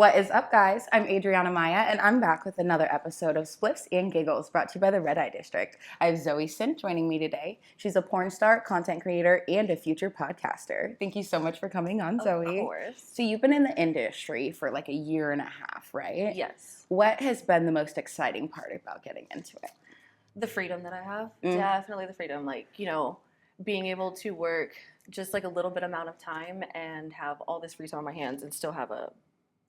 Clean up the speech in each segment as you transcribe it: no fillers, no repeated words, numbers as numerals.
What is up, guys? I'm Adriana Maya, and I'm back with another episode of Spliffs and Giggles, brought to you by the Red Eye District. I have Zoey Sinn joining me today. She's a porn star, content creator, and a future podcaster. Thank you so much for coming on, Zoey. Of course. So you've been in the industry for like a year and a half, right? Yes. What has been the most exciting part about getting into it? The freedom that I have. Definitely the freedom. Like, being able to work just like a little bit amount of time and have all this free time on my hands and still have a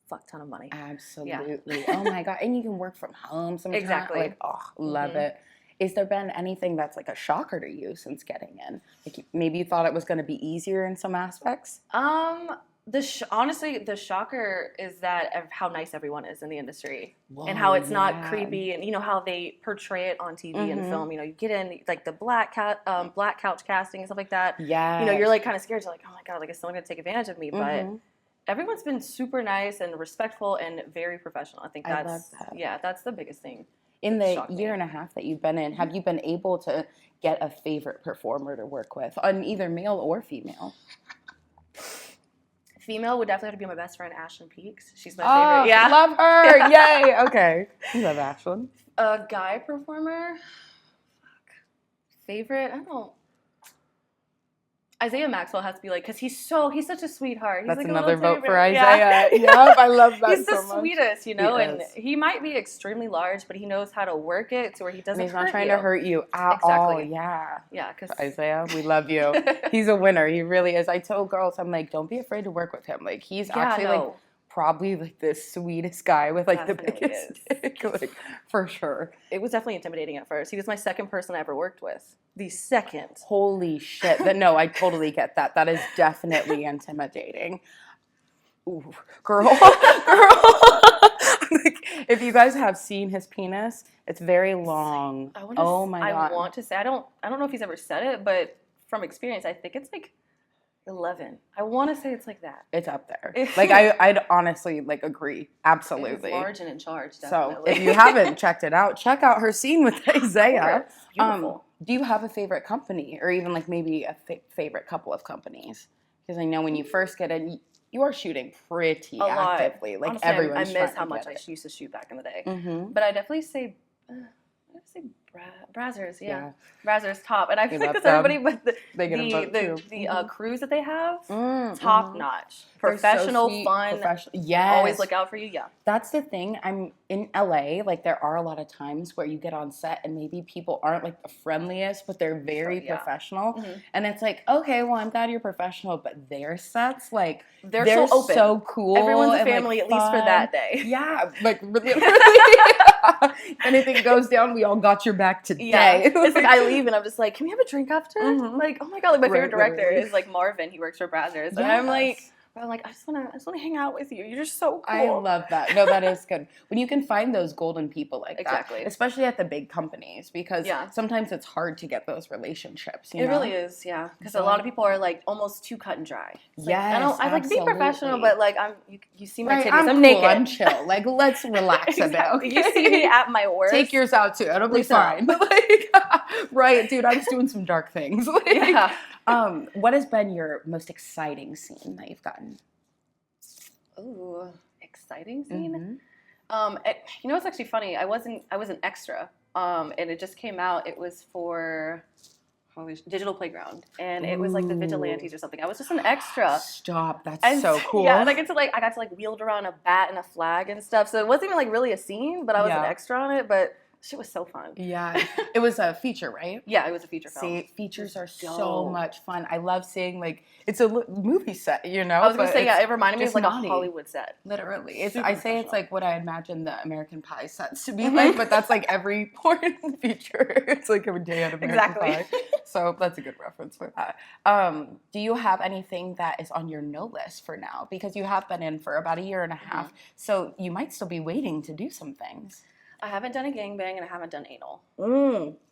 fuck ton of money. Absolutely. Yeah. Oh my God. And you can work from home sometimes. Exactly. Like, love it. Is there been anything that's like a shocker to you since getting in? Like maybe you thought it was going to be easier in some aspects? Honestly, the shocker is that of how nice everyone is in the industry. Whoa, and how it's not creepy, and how they portray it on TV and film. You get in like the black couch casting and stuff like that. Yeah. You're like kind of scared. You're like, oh my God, like is someone gonna take advantage of me? But everyone's been super nice and respectful and very professional. I think that's love that. Yeah, that's the biggest thing. In the year and a half that you've been in, have you been able to get a favorite performer to work with, on either male or female? Female would definitely have to be my best friend, Ashlyn Peaks. She's my favorite. Yeah, love her. Yay. Okay. You love Ashlyn. A guy performer? Favorite? I don't know. Isaiah Maxwell has to be like, because he's such a sweetheart. He's That's like another vote for Isaiah. Yep, I love that he's so the much. sweetest, He and is. he might be extremely large, but he knows how to work it to where he doesn't And he's not hurt trying you. to hurt you at all. Yeah. Yeah, because Isaiah, we love you. He's a winner. He really is. I told girls, I'm like, don't be afraid to work with him. Like, he's actually like probably like the sweetest guy with like Definitely the biggest dick, like for sure. It was definitely intimidating at first. He was my second person I ever worked with. The second. Holy shit. No, I totally get that. That is definitely intimidating. Ooh, girl. Like, if you guys have seen his penis, it's very long. Oh my God. I want to say, I don't know if he's ever said it, but from experience, I think it's like 11. I want to say it's like that. It's up there. Like I'd honestly like agree. Absolutely. It's large and in charge. Definitely. So if you haven't checked it out, check out her scene with Isaiah. It's beautiful. Do you have a favorite company, or even like maybe a favorite couple of companies? Because I know when you first get in, you are shooting pretty actively. Like honestly, everyone's I trying miss how to much get I used to shoot back in the day. But I definitely say. Brazzers, Brazzers top, and I feel like that's everybody, but the crews that they have, top notch, professional, so fun, always look out for you. Yeah, that's the thing. I'm in LA. Like there are a lot of times where you get on set and maybe people aren't like the friendliest, but they're very professional, and it's like, okay, well, I'm glad you're professional, but their sets, like they're so open, so cool. Everyone's a and, family, like, at least for that day. Yeah, like really. Anything goes down, we all got your back today. Yeah. It's like I leave and I'm just like, can we have a drink after? Like, oh my God, like my favorite director is like Marvin. He works for Brazzers, and I'm like, I just wanna hang out with you. You're just so cool. I love that. No, that is good. When you can find those golden people like that, especially at the big companies, because sometimes it's hard to get those relationships. It really is, yeah. Because a lot of people are like almost too cut and dry. It's I like be professional, but like you see my titties, I'm naked. I'm chill. Like let's relax a bit. Okay? You see me at my worst. Take yours out too. It'll be fine. Like, right, dude. I was doing some dark things. Like, what has been your most exciting scene that you've gotten? Ooh, exciting scene. It's actually funny. I was an extra, and it just came out. It was for Digital Playground, and it was like the Vigilantes or something. I was just an extra. Stop! That's so cool. Yeah, and I got to wield around a bat and a flag and stuff. So it wasn't even like really a scene, but I was an extra on it. But shit was so fun. Yeah, it was a feature, right? Yeah, it was a feature film. See, features are so much fun. I love seeing like it's a movie set, I was gonna say, it reminded me of like a Hollywood set. Literally, it's like what I imagine the American Pie sets to be like, but that's like every porn feature. It's like every day at American Pie. So that's a good reference for that. Do you have anything that is on your no list for now? Because you have been in for about a year and a half, so you might still be waiting to do some things. I haven't done a gangbang and I haven't done anal.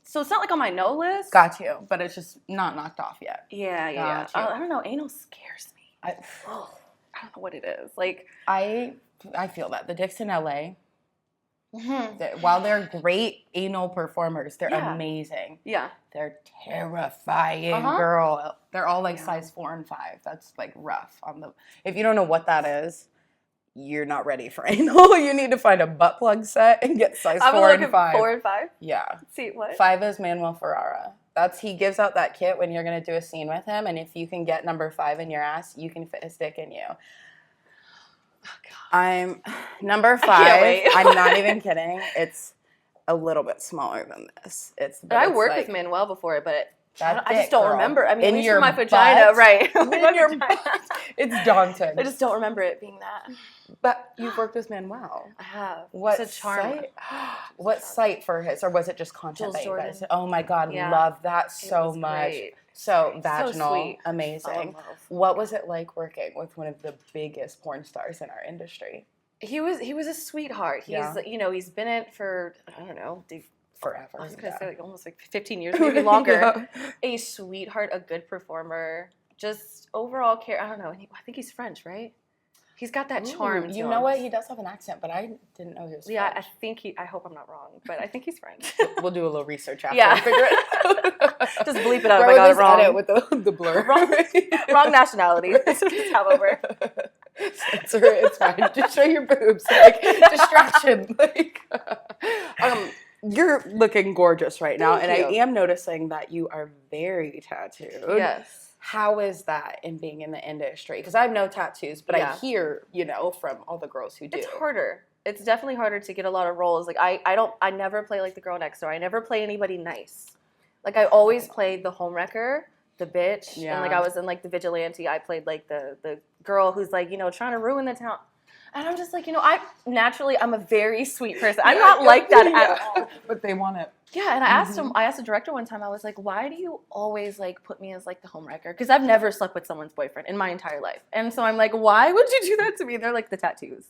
So it's not like on my no list. Got you, but it's just not knocked off yet. Yeah. I don't know. Anal scares me. I don't know what it is. Like I feel that the dicks in LA. While they're great anal performers, they're amazing. Yeah, they're terrifying, girl. They're all like size 4 and 5. That's like rough on the. If you don't know what that is. you're not ready for anal. You need to find a butt plug set and get size 4 and 5. 4 and 5? Yeah. Let's see, what? 5 is Manuel Ferrara. He gives out that kit when you're going to do a scene with him, and if you can get number 5 in your ass, you can fit his dick in you. Oh, God. I'm number 5. I'm not even kidding. It's a little bit smaller than this. I worked with Manuel before, but I just girl. don't remember. I mean, in at least your for my vagina, butt? right? In your butt. It's daunting. I just don't remember it being that. But you've worked with Manuel. I have. What it's a charm. site? What site for his, or was it just content that you guys? Oh my God, Yeah. love that so much. Great. So vaginal, sweet. amazing. Oh, What was it like working with one of the biggest porn stars in our industry? He was a sweetheart. He's been in it for, I don't know, Forever. I was gonna say almost 15 years, maybe longer. Yeah. A sweetheart, a good performer, just overall care. I don't know. I think he's French, right? He's got that charm. You know what? He does have an accent, but I didn't know he was French. Yeah, I hope I'm not wrong, but I think he's French. We'll do a little research after Yeah. and figure it out. Just bleep it out if I got it wrong. Edit with the blur. Wrong nationality. Just have over. Censor it. It's fine. Just show your boobs. Like, distraction. You're looking gorgeous right now, Thank and you. I am noticing that you are very tattooed. Yes. How is that in being in the industry? Because I have no tattoos, but I hear, from all the girls who do. It's harder. It's definitely harder to get a lot of roles. Like I never play like the girl next door. I never play anybody nice. Like I always played the homewrecker, the bitch, and like I was in like the vigilante. I played like the girl who's like trying to ruin the town. And I'm just like I'm a very sweet person. I'm not like that at all. But they want it. Yeah, and I asked the director one time, I was like, why do you always like put me as like the homewrecker? Because I've never slept with someone's boyfriend in my entire life. And so I'm like, why would you do that to me? And they're like, the tattoos.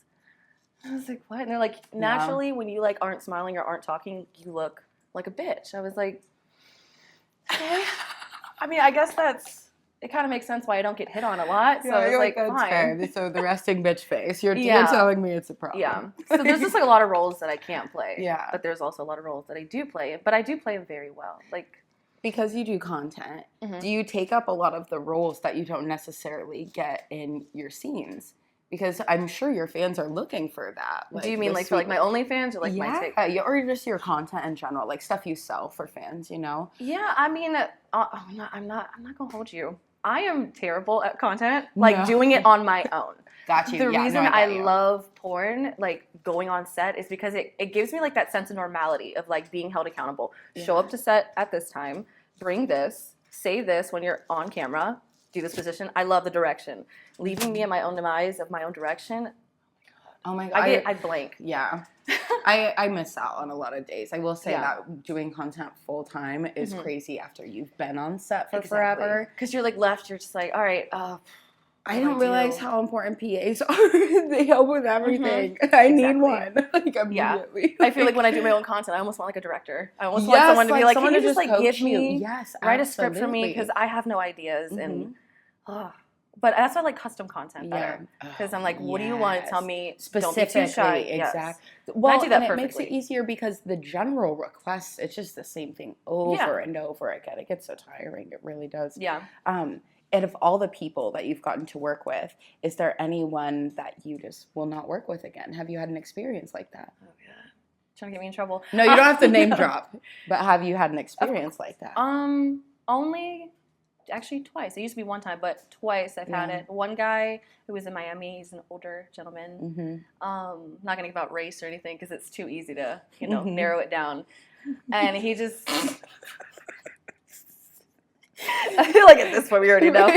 I was like, what? And they're like, naturally, when you like aren't smiling or aren't talking, you look like a bitch. I was like, okay. I mean, I guess it kind of makes sense why I don't get hit on a lot. So I was like, that's fine. fair. So the resting bitch face. You're telling me it's a problem. Yeah. So there's just like a lot of roles that I can't play. Yeah. But there's also a lot of roles that I do play. But I do play them very well. Like, because you do content, do you take up a lot of the roles that you don't necessarily get in your scenes? Because I'm sure your fans are looking for that. Like, do you mean like for like my OnlyFans or like my TikTok? Yeah, or just your content in general, like stuff you sell for fans, Yeah, I mean, I'm not gonna hold you. I am terrible at content, like doing it on my own. Got you. The reason I love porn, like going on set, is because it gives me like that sense of normality of like being held accountable. Yeah. Show up to set at this time, bring this, say this when you're on camera, do this position. I love the direction. Leaving me in my own demise of my own direction. Oh my God. I blank. Yeah. I miss out on a lot of days. I will say that doing content full time is crazy after you've been on set for forever. Because you're like left, you're just like, all right. I didn't realize how important PAs are. They help with everything. I need one. Like immediately. I feel like when I do my own content, I almost want like a director. I almost want someone to be like, can you just like give me, write a script for me, because I have no ideas and. But that's why I like custom content better. Because I'm like, what do you want? Tell me. Specifically. Don't be too shy. Exactly. Yes. Well, I do that and perfectly. It makes it easier because the general requests, it's just the same thing over and over again. It gets so tiring. It really does. Yeah. And of all the people that you've gotten to work with, is there anyone that you just will not work with again? Have you had an experience like that? Oh, yeah. Trying to get me in trouble. No, you don't have to name drop. But have you had an experience like that? Only... Actually, twice. It used to be one time, but twice I've had it. One guy who was in Miami, he's an older gentleman. Not going to give out race or anything because it's too easy to, narrow it down. And he just... I feel like at this point we already know.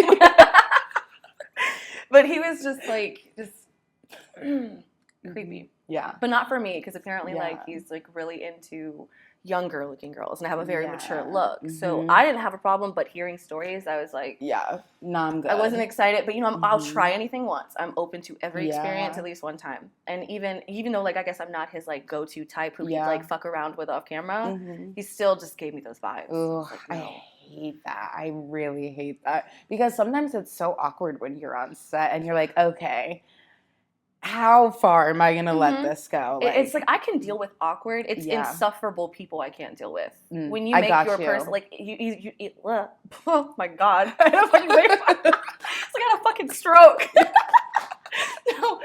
But he was just like, creepy. Yeah. But not for me, because apparently like he's like really into younger looking girls and have a very mature look. So I didn't have a problem, but hearing stories, I was like, no, I'm good. I wasn't excited, but I'll try anything once. I'm open to every experience at least one time. And even though like I guess I'm not his like go-to type who he'd like fuck around with off camera, he still just gave me those vibes. Ugh, like, no. I hate that. I really hate that because sometimes it's so awkward when you're on set and you're like, okay, how far am I going to let this go? Like, it's like I can deal with awkward. It's insufferable people I can't deal with. When you make your person, like, you oh my God. I had a fucking stroke. No.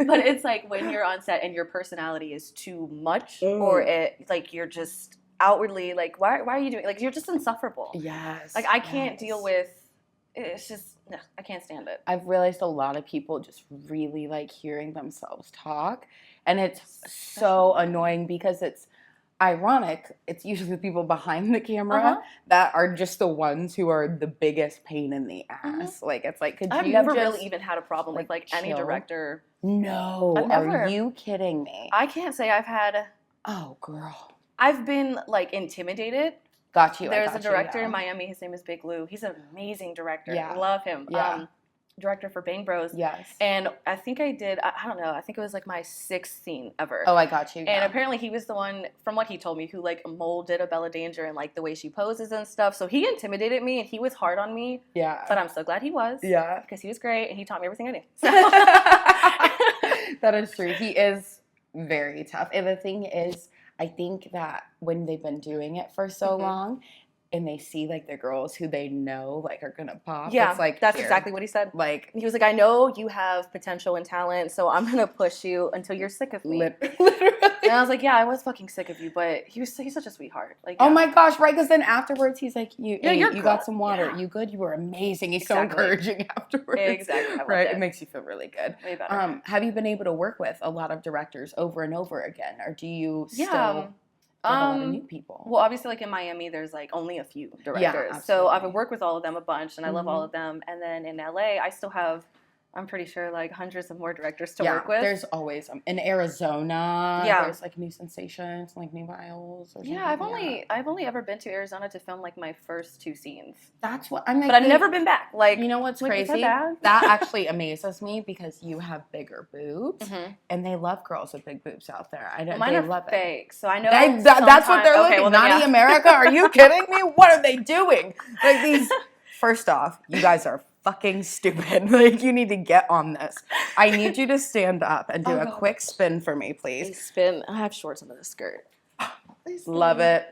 But it's like when you're on set and your personality is too much, or it like you're just outwardly like, why are you doing, like, you're just insufferable. Yes. Like I can't deal with, it's just, no, I can't stand it. I've realized a lot of people just really like hearing themselves talk, and it's so annoying because it's ironic. It's usually the people behind the camera that are just the ones who are the biggest pain in the ass. Like, it's like, could I've you never just, really even had a problem with like any chill? director. No, I've never. Are you kidding me? I can't say I've had. Oh, girl. I've been like intimidated. Got you. There's a director in Miami. His name is Big Lou. He's an amazing director. Yeah. I love him. Yeah. Director for Bang Bros. Yes. And I think I did, I don't know, I think it was like my 6th scene ever. Oh, I got you. And apparently he was the one, from what he told me, who like molded a Bella Danger and like the way she poses and stuff. So he intimidated me and he was hard on me. Yeah. But I'm so glad he was. Yeah. Because he was great and he taught me everything I knew. So. That is true. He is very tough. And the thing is, I think that when they've been doing it for so long, and they see like the girls who they know like are gonna pop. Yeah, it's like, that's exactly what he said. Like, he was like, I know you have potential and talent, so I'm gonna push you until you're sick of me. Literally. And I was like, yeah, I was fucking sick of you, but he's such a sweetheart. Like, oh my gosh, right? Because then afterwards he's like, you you got some water. Yeah. You good? You were amazing. He's so encouraging afterwards. Exactly. Right? It makes you feel really good. Way better. Have you been able to work with a lot of directors over and over again, or do you still? A lot of new people. Well, obviously, like in Miami, there's like only a few directors. Yeah, so I've worked with all of them a bunch, and I love all of them. And then in LA, I still have, I'm pretty sure, like hundreds of more directors to work with. There's always in Arizona. Yeah, there's like New Sensations, like New Isles. Or yeah, I've only ever been to Arizona to film like my first 2 scenes. That's what I'm like. But I've never been back. Like, you know what's crazy? That actually amazes me because you have bigger boobs, and they love girls with big boobs out there. Mine they are love fake, so I know that's what they're looking. Well, Naughty America? Are you kidding me? What are they doing? Like these. First off, you guys are fucking stupid. Like, you need to get on this. I need you to stand up and do a quick spin for me, please. Spin. I have shorts under the skirt. Love it.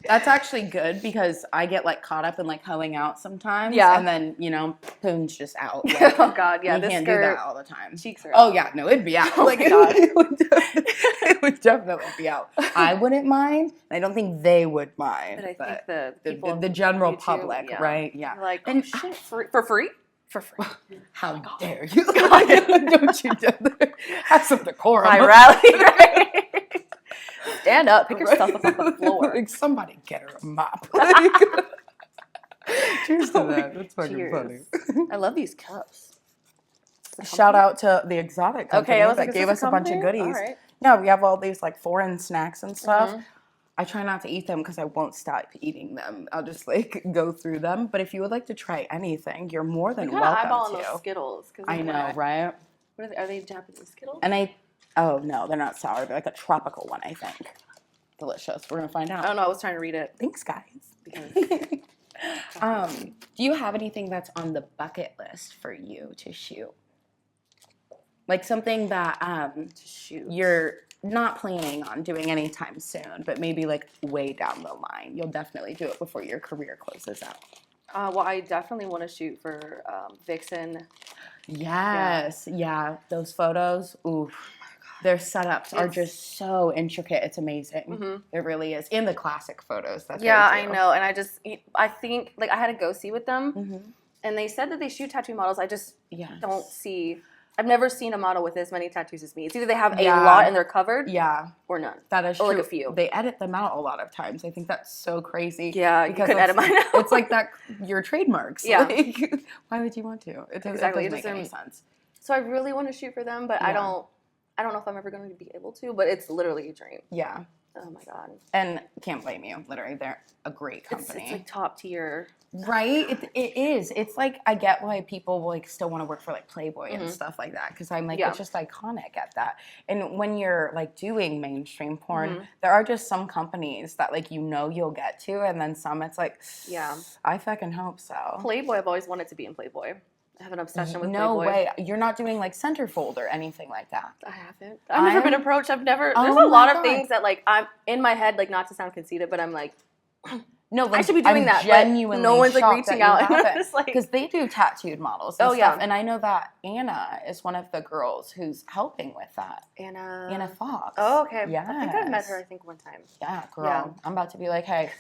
That's actually good because I get like caught up in like hoeing out sometimes. Yeah. And then, poon's just out. Like, oh God, yeah. You can't do that all the time. Cheeks are out. Oh yeah, no, it'd be out. Like, it would definitely be out. I wouldn't mind. I don't think they would mind. But I think the general YouTube, public, right? Yeah. Like, and shit, for free? For free. How dare you? Don't you dare. Have some decorum. I rally, right? Stand up, pick yourself up off the floor. Like, somebody get her a mop. Cheers to that. That's fucking funny. I love these cups. Shout out to the Exotic Company that gave us a bunch of goodies. Right. No, we have all these like foreign snacks and stuff. I try not to eat them because I won't stop eating them. I'll just like go through them. But if you would like to try anything, you're more than welcome eyeballing to. Those Skittles. I know, right? What are they Japanese Skittles? And oh no, they're not sour. They're like a tropical one, I think. Delicious. We're gonna find out. I don't know. I was trying to read it. Thanks, guys. Do you have anything that's on the bucket list for you to shoot? Like something that to shoot. You're not planning on doing anytime soon, but maybe like way down the line. You'll definitely do it before your career closes out. Well, I definitely want to shoot for Vixen. Yes. Yeah. Those photos. Oof. Their setups are just so intricate. It's amazing. It really is. And the classic photos. I know. And I think, like, I had to go see with them. And they said that they shoot tattoo models. I just don't see. I've never seen a model with as many tattoos as me. It's either they have a lot and they're covered. Or none. That is true. Or like a few. They edit them out a lot of times. I think that's so crazy. Yeah, you couldn't edit mine out. It's like that, your trademarks. Yeah. Like, why would you want to? It doesn't make any sense. So I really want to shoot for them, but I don't know if I'm ever going to be able to, but it's literally a dream. Yeah. Oh my God. And can't blame you. Literally, they're a great company. It's like top tier. Right? It is. It's like, I get why people like still want to work for like Playboy and stuff like that. Because I'm like, it's just iconic at that. And when you're like doing mainstream porn, there are just some companies that like, you'll get to. And then some it's like, I fucking hope so. Playboy, I've always wanted to be in Playboy. I have an obsession with Playboy. No way. You're not doing like centerfold or anything like that. I haven't. I've never been approached. There's a lot of things that like I'm in my head, like not to sound conceited, but I'm like, No, like, I should be doing that. Genuinely, no one's like shocked reaching that out. you haven't. Just like, Because they do tattooed models and oh stuff. yeah, And I know that Anna is one of the girls who's helping with that. Anna Fox. Oh, okay. Yes. I think I've met her. I think one time. Yeah, girl. Yeah. I'm about to be like, hey,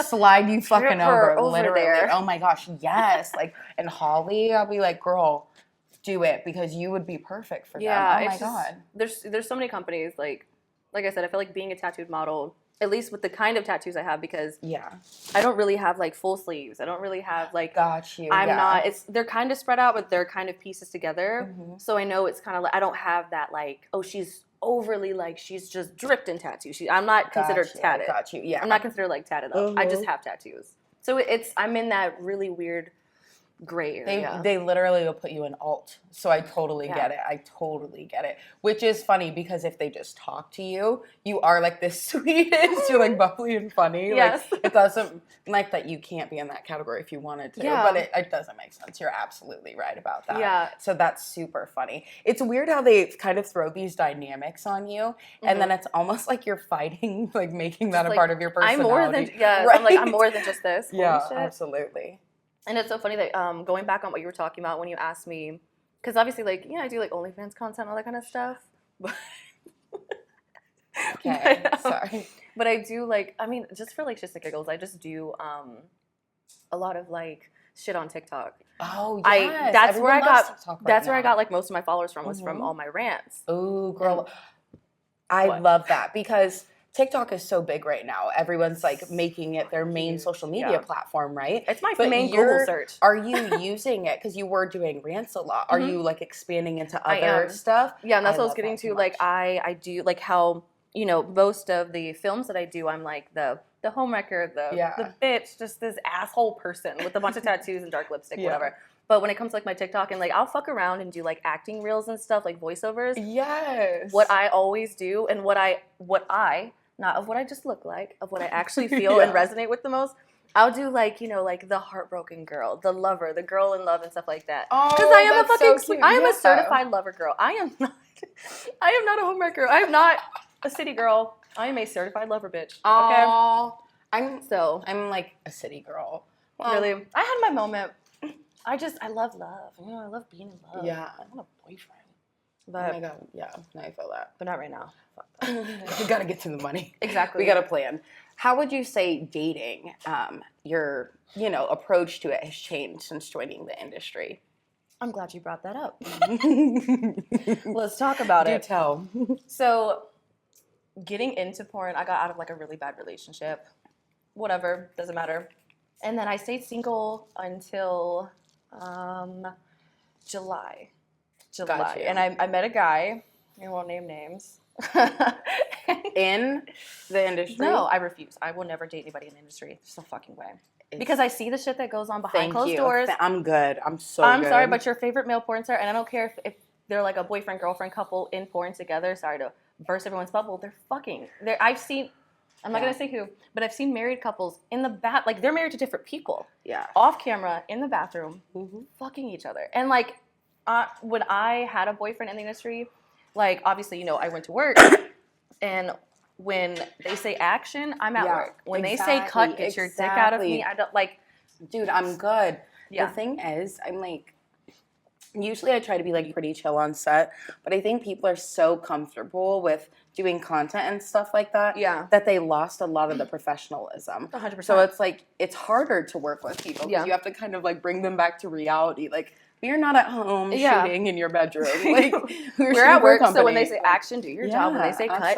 slide you fucking over literally. There. Oh my gosh, yes. Like, and Holly, I'll be like, girl, do it because you would be perfect for them. Oh my god. There's so many companies like I said, I feel like being a tattooed model, at least with the kind of tattoos I have, because I don't really have like full sleeves. I don't really have like got you. I'm not. They're kind of spread out, but they're kind of pieces together. Mm-hmm. So I know it's kind of like I don't have that like, oh, she's overly like she's just dripped in tattoos. I'm not considered tatted. Got you. Yeah. I'm not considered like tatted up. I just have tattoos. So I'm in that really weird gray area. They literally will put you in alt. So I totally get it. I totally get it. Which is funny because if they just talk to you, you are like this sweetest, you're like bubbly and funny. Yes. Like it doesn't like that you can't be in that category if you wanted to. Yeah. But it doesn't make sense. You're absolutely right about that. Yeah. So that's super funny. It's weird how they kind of throw these dynamics on you and then it's almost like you're fighting, like making that a part of your personality. I'm more than right? I'm like I'm more than just this. Yeah, Holy shit. absolutely. And it's so funny that going back on what you were talking about when you asked me, because obviously, like, I do like OnlyFans content, all that kind of stuff. Okay, sorry. But I do like, I mean, just for like shits and giggles, I just do a lot of like shit on TikTok. Oh yes, that's where I got. TikTok right that's now. where I got like most of my followers from was from all my rants. Ooh, girl, I love that because TikTok is so big right now. Everyone's like making it their main social media platform, right? It's my main Google search. Are you using it? Because you were doing rants a lot. Are you like expanding into other stuff? Yeah, and that's what I was getting to. Like I do like how, most of the films that I do, I'm like the homewrecker, the bitch, just this asshole person with a bunch of tattoos and dark lipstick, whatever. But when it comes to like my TikTok and like I'll fuck around and do like acting reels and stuff, like voiceovers. Yes. What I always do and what I not of what I just look like, of what I actually feel and resonate with the most. I'll do like, like the heartbroken girl, the lover, the girl in love and stuff like that. Oh, because I am a fucking, so cute. I am a certified lover girl. I am not a homewrecker. I am not a city girl. I am a certified lover bitch. Okay. I'm like a city girl. Well, really, I had my moment. I love love. I love being in love. Yeah. I want a boyfriend. But, oh my god, yeah, now I feel that. But not right now. We gotta get to the money. Exactly. We gotta plan. How would you say dating, your, approach to it has changed since joining the industry? I'm glad you brought that up. Let's talk about it. Do tell. So, getting into porn, I got out of like a really bad relationship. Whatever, doesn't matter. And then I stayed single until July. Gotcha. And I met a guy. I won't name names. In the industry? No, I refuse. I will never date anybody in the industry. There's no fucking way. Because I see the shit that goes on behind closed doors. I'm good. I'm so I'm good. sorry, but your favorite male porn star, and I don't care if they're like a boyfriend-girlfriend couple in porn together. Sorry to burst everyone's bubble. They're fucking. I've seen, I'm not going to say who, but I've seen married couples in the like they're married to different people. Yeah. Off camera, in the bathroom, fucking each other. And like, when I had a boyfriend in the industry, like obviously, I went to work, and when they say action, I'm at work. When they say cut, get your dick out of me, I don't like. Dude, I'm good. Yeah. The thing is, I'm like, usually I try to be like pretty chill on set, but I think people are so comfortable with doing content and stuff like that that they lost a lot of the professionalism. 100%. So it's like, it's harder to work with people because you have to kind of like bring them back to reality. Like, you're not at home shooting in your bedroom. Like, we're at work, so when they say action, do your job. When they say cut,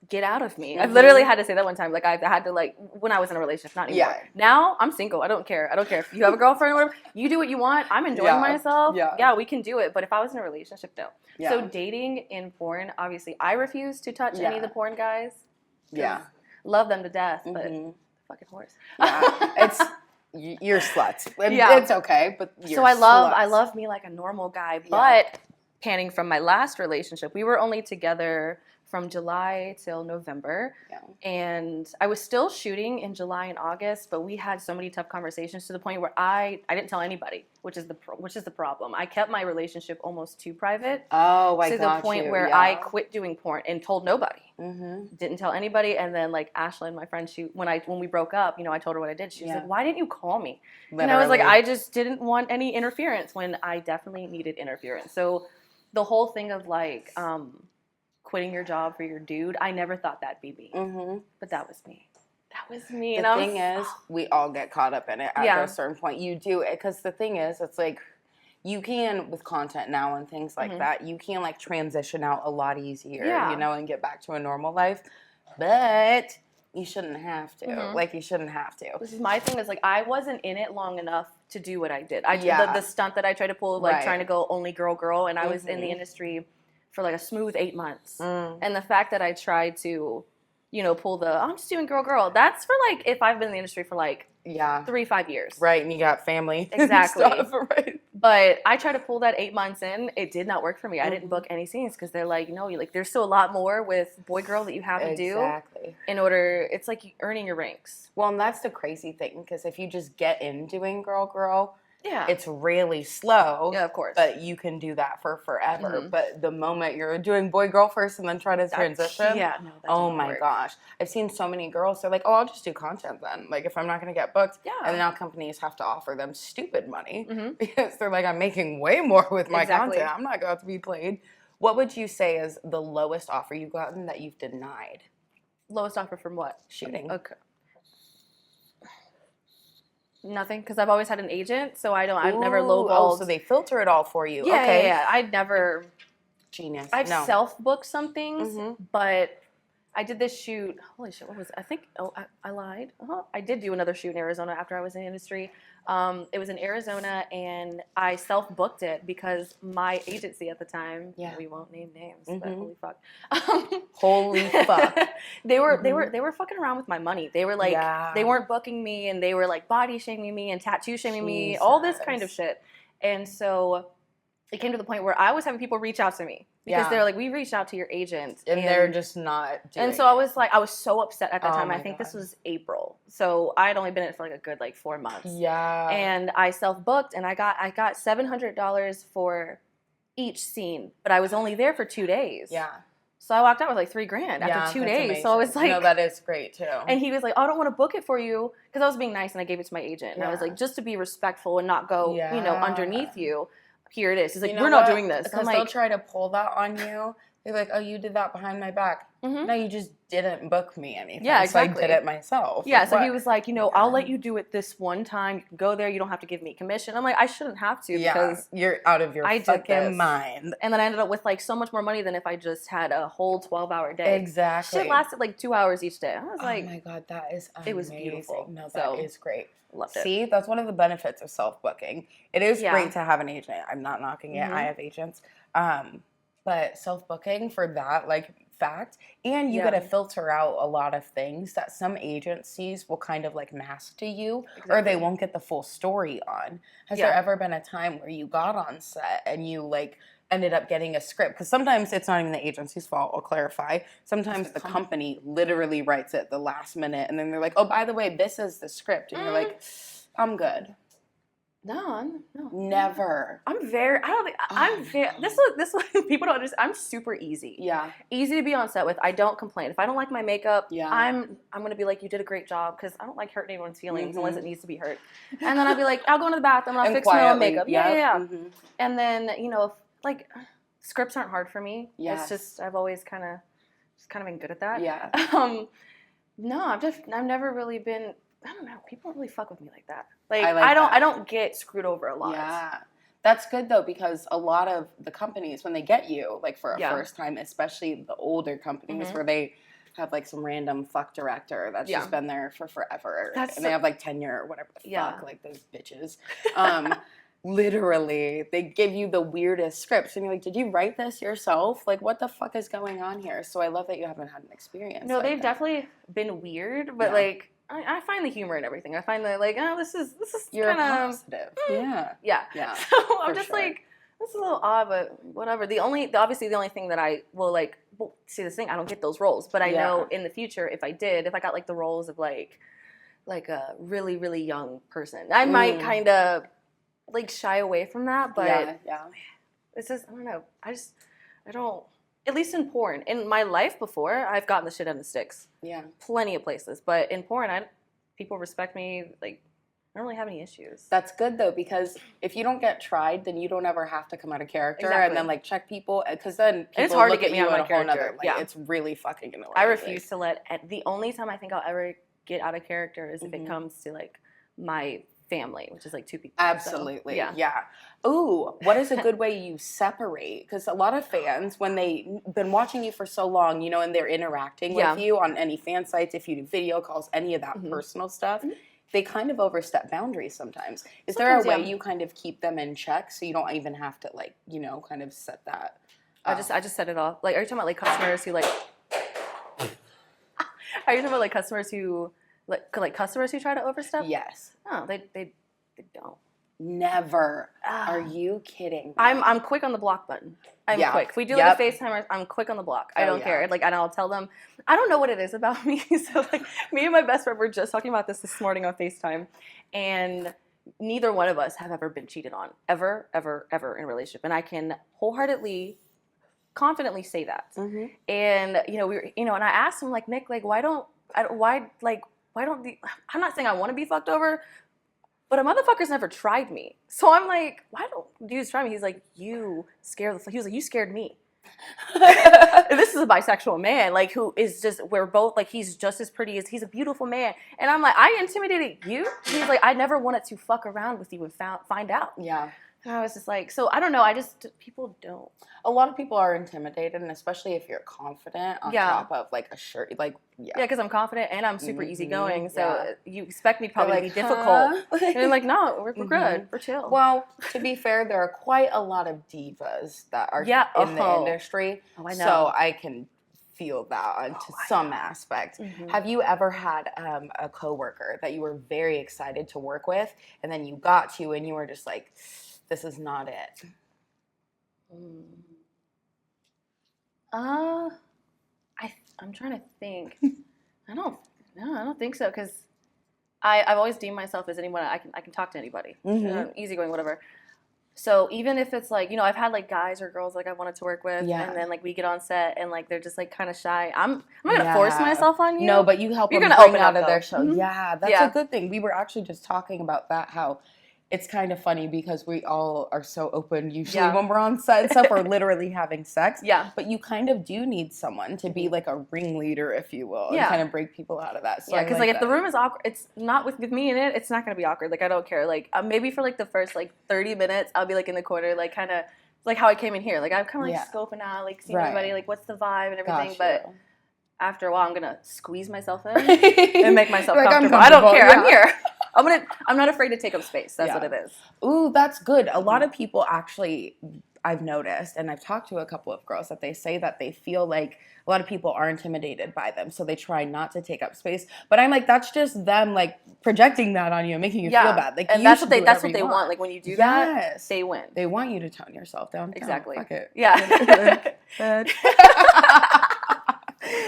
get out of me. I've literally had to say that one time. Like, I had to, like, when I was in a relationship, not anymore. Yeah. Now, I'm single. I don't care. If you have a girlfriend or whatever, you do what you want. I'm enjoying myself. Yeah, we can do it. But if I was in a relationship, no. Yeah. So dating in porn, obviously, I refuse to touch any of the porn guys. Yeah. Love them to death, but fucking horse. Yeah. You're sluts. It's okay, but you're so I love me like a normal guy, but panning from my last relationship, we were only together from July till November. Yeah. And I was still shooting in July and August, but we had so many tough conversations to the point where I didn't tell anybody, which is the problem. I kept my relationship almost too private. Oh, I to got the point you. where Yeah. I quit doing porn and told nobody. Mm-hmm. Didn't tell anybody. And then like Ashlyn, my friend, when we broke up, I told her what I did. She was like, "Why didn't you call me?" Literally. And I was like, I just didn't want any interference when I definitely needed interference. So the whole thing of like quitting your job for your dude, I never thought that'd be me. Mm-hmm. But that was me. That was me. The thing is, we all get caught up in it at a certain point. You do it because the thing is, it's like you can, with content now and things like that, you can like transition out a lot easier, and get back to a normal life. But you shouldn't have to. Like, you shouldn't have to. This is my thing is like I wasn't in it long enough to do what I did. The stunt that I tried to pull, like trying to go only girl, and I was in the industry for like a smooth 8 months. And the fact that I tried to, pull I'm just doing girl, that's for like if I've been in the industry for like 3-5 years. Right, and you got family. Exactly. Stuff, right. But I tried to pull that 8 months in. It did not work for me. I didn't book any scenes because they're like, there's still a lot more with boy-girl that you have to do. Exactly. In order, it's like earning your ranks. Well, and that's the crazy thing, because if you just get in doing girl, yeah, it's really slow. Yeah, of course. But you can do that for forever. But the moment you're doing boy-girl first and then try to transition, oh my gosh. I've seen so many girls, they're like, oh, I'll just do content then. Like, if I'm not going to get booked. Yeah. And now companies have to offer them stupid money because they're like, I'm making way more with my content. I'm not going to be played. What would you say is the lowest offer you've gotten that you've denied? Lowest offer from what? Shooting. Okay. Nothing, because I've always had an agent, so I've never lowballed. Oh, so they filter it all for you. Yeah, okay. yeah. I'd never. Genius. I've self-booked some things, but I did this shoot. Holy shit, what was it? I think, I lied. I did do another shoot in Arizona after I was in the industry. It was in Arizona, and I self-booked it because my agency at the time, we won't name names, but holy fuck. Holy fuck. They were fucking around with my money. They were like, they weren't booking me, and they were like body shaming me and tattoo shaming me, all this kind of shit. And so it came to the point where I was having people reach out to me because they're like, we reached out to your agent. And they're just not doing And so I was like, I was so upset at that time. I think this was April. So I had only been in it for like a good 4 months. Yeah. And I self-booked, and I got $700 for each scene, but I was only there for 2 days. Yeah. So I walked out with like $3,000 after 2 days. Amazing. So I was like, no, that is great too. And he was like, oh, I don't want to book it for you, because I was being nice and I gave it to my agent. And I was like, just to be respectful and not go, underneath you. Here it is. He's like, we're not doing this. Because they'll try to pull that on you. They're like, oh, you did that behind my back. No, you just didn't book me anything. Yeah, exactly. So I did it myself. Yeah, so he was like, I'll let you do it this one time. You can go there. You don't have to give me commission. I'm like, I shouldn't have to because you're out of your fucking mind. And then I ended up with so much more money than if I just had a whole 12-hour day. Exactly. Shit lasted 2 hours each day. I was like, oh my God, that is amazing. It was beautiful. No, that is great. Loved it. See, that's one of the benefits of self-booking. It is great to have an agent. I'm not knocking it. I have agents. But self-booking for that, fact, and you got to filter out a lot of things that some agencies will kind of mask to you, or they won't get the full story on. Has there ever been a time where you got on set and you ended up getting a script? Because sometimes it's not even the agency's fault. I'll clarify. Sometimes the company literally writes it the last minute, and then they're like, "Oh, by the way, this is the script," and you're like, "I'm good." No. Never. I'm very this is people don't understand. I'm super easy. Yeah. Easy to be on set with. I don't complain. If I don't like my makeup, I'm gonna be like, you did a great job, because I don't like hurting anyone's feelings unless it needs to be hurt. And then I'll be like, I'll go into the bathroom and I'll fix my own makeup. Yeah. And then, scripts aren't hard for me. Yeah. It's just I've always kind of been good at that. Yeah. No, I've never really been. I don't know. People don't really fuck with me like that. I don't get screwed over a lot. Yeah. That's good though, because a lot of the companies, when they get you for a first time, especially the older companies where they have some random fuck director that's just been there for forever, and they have tenure or whatever the fuck, those bitches. Literally, they give you the weirdest scripts, and you're like, did you write this yourself? What the fuck is going on here? So I love that you haven't had an experience. No, they've definitely been weird, but I find the humor in everything. I find that this is you're kind of positive. Yeah. So I'm just That's a little odd, but whatever. Obviously the only thing that I will like, well, see this thing, I don't get those roles, but I know in the future if I got like the roles of like a really, really young person, I might kind of like shy away from that, but it's just, I don't know. I don't, at least in porn. In my life before, I've gotten the shit out of the sticks. Yeah. Plenty of places. But in porn, people respect me. Like, I don't really have any issues. That's good, though, because if you don't get tried, then you don't ever have to come out of character and then, like, check people. Because then people it's hard look to get me out of my character. It's really fucking annoying. I refuse to the only time I think I'll ever get out of character is if it comes to, like, my family, which is like 2 people. Absolutely. So, yeah. Ooh, what is a good way you separate? Because a lot of fans, when they've been watching you for so long, you know, and they're interacting with you on any fan sites, if you do video calls, any of that personal stuff, they kind of overstep boundaries sometimes. Is there a way you kind of keep them in check so you don't even have to, like, you know, kind of set that I just set it off. Like, are you talking about like customers who like are you talking about like customers who customers who try to overstep? Yes. Oh, they don't. Never. Are you kidding me? I'm quick on the block button. I'm quick. If we do like a FaceTime, I'm quick on the block. I don't care. Like, and I'll tell them, I don't know what it is about me. So like, me and my best friend were just talking about this morning on FaceTime, and neither one of us have ever been cheated on, ever in a relationship, and I can wholeheartedly, confidently say that. And and I asked him, like, Nick, like, why don't I'm not saying I want to be fucked over, but a motherfucker's never tried me. So I'm like, why don't dudes try me? He's like, he was like, you scared me. This is a bisexual man, like, who is just, we're both, like, he's just as pretty as, he's a beautiful man. And I'm like, I intimidated you? He's like, I never wanted to fuck around with you and find out. Yeah. And I was just like, so I don't know, people don't. A lot of people are intimidated, and especially if you're confident on top of, like, a shirt, like, Yeah, because I'm confident and I'm super easygoing, so you expect me probably to be difficult. And I'm like, no, we're good, we're chill. Well, to be fair, there are quite a lot of divas that are in the industry, I know. So I can feel that to some aspect. Have you ever had a coworker that you were very excited to work with, and then you got to, and you were just like, this is not it? I'm trying to think. I don't think so, because I've always deemed myself as anyone I can talk to anybody. Easygoing, whatever. So even if it's like, I've had like guys or girls like I wanted to work with, and then like we get on set and like they're just like kind of shy. I'm not gonna force myself on you. No, but you help them bring out of their show. Yeah, that's a good thing. We were actually just talking about that, how it's kind of funny because we all are so open usually when we're on set and stuff, or literally having sex. Yeah. But you kind of do need someone to be like a ringleader, if you will, and kind of break people out of that. So because like if the room is awkward, it's not with me in it, it's not going to be awkward. Like, I don't care. Like, maybe for like the first like 30 minutes, I'll be like in the corner, like kind of like how I came in here. Like, I'm kind of like scoping out, like seeing everybody, like what's the vibe and everything. But after a while, I'm going to squeeze myself in and make myself comfortable. I don't care. I'm here. I'm not afraid to take up space. That's what it is. Ooh, that's good. A lot of people actually, I've noticed, and I've talked to a couple of girls, that they say that they feel like a lot of people are intimidated by them, so they try not to take up space. But I'm like, that's just them like projecting that on you and making you feel bad. Like, and that's what they want. Like, when you do that, they win. They want you to tone yourself down. Exactly. Fuck it. Yeah.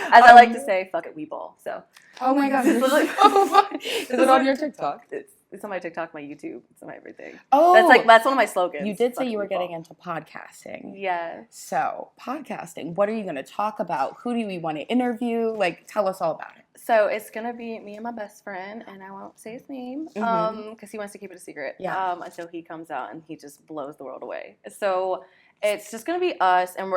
As I like to say, fuck it, we ball. So. Oh my God. This is so funny. Is it on your TikTok? It's on my TikTok, my YouTube, it's on my everything. Oh. That's one of my slogans. You did say you were getting into podcasting. Yeah. So, podcasting, what are you going to talk about? Who do we want to interview? Like, tell us all about it. So, it's going to be me and my best friend, and I won't say his name because he wants to keep it a secret until he comes out and he just blows the world away. So, it's just going to be us, and